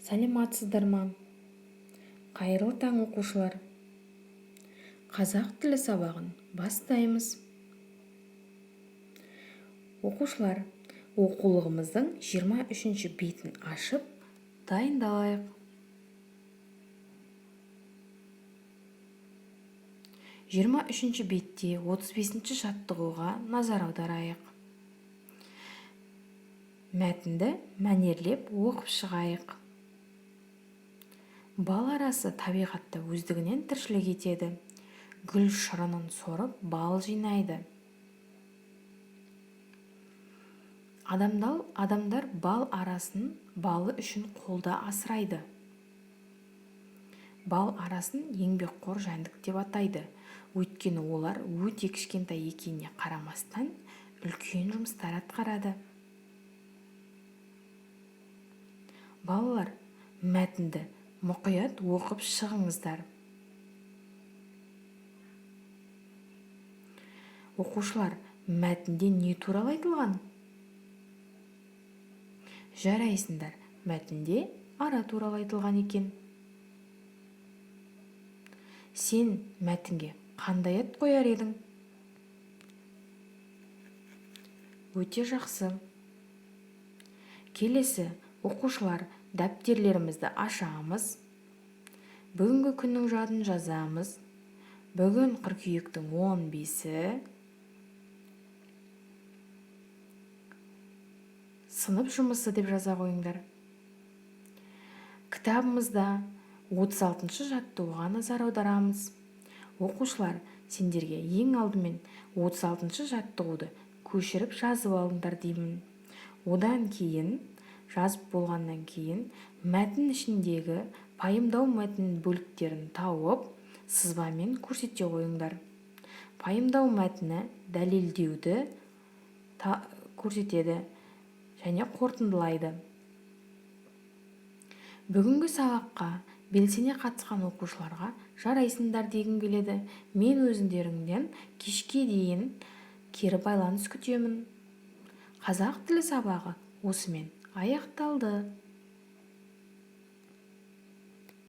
Сәлематсыздар ма? Қайырлы таң оқушылар. Қазақ тілі сабағын бастаймыз. Оқушылар, оқулығымыздың 23-ші бетін ашып, дайындалайық. 23-ші бетте 35-ші жаттығуға назар аударайық. Мәтінді мәнерлеп оқып шығайық. Бал арасы табиғатта өздігінен тіршілік етеді. Гүл шырынын сорып, бал жинайды. Адамдар бал арасын балы үшін қолда асырайды. Бал арасын еңбекқор жәндік деп атайды. Өйткені олар өте кішкентай екеніне қарамастан үлкен жұмыстар атқарады. Балалар, мәтінді мұқият оқып шығыңыздар. Оқушылар, мәтінде не туралы айтылған? Жарайсыңдар, мәтінде ара туралы айтылған екен. Сен мәтінге қандай ат қояр едің? Өте жақсы. Келесі, оқушылар, дәптерлерімізді ашамыз. Бүгінгі күннің жадын жазамыз. Бүгін қыркүйектің 15-і. Сынып жұмысы деп жаза қойыңдар. Кітабымызда 36-ші жаттығуға назар аударамыз. Оқушылар, сендерге ең алдымен 36-ші жаттығуды көшіріп жазып алыңдар деймін. Одан кейін, жазып болғаннан кейін, мәтін ішіндегі пайымдау мәтін бөліктерін тауып, сызбамен көрсете қойыңдар. Пайымдау мәтіні дәлелдеуді көрсетеді және қорытындылайды. Бүгінгі сабаққа белсене қатысқан оқушыларға жарайсыңдар дегім келеді. Мен өздеріңнен кешке дейін кері байланыс күтемін. Қазақ тілі сабағы осымен аяқталды.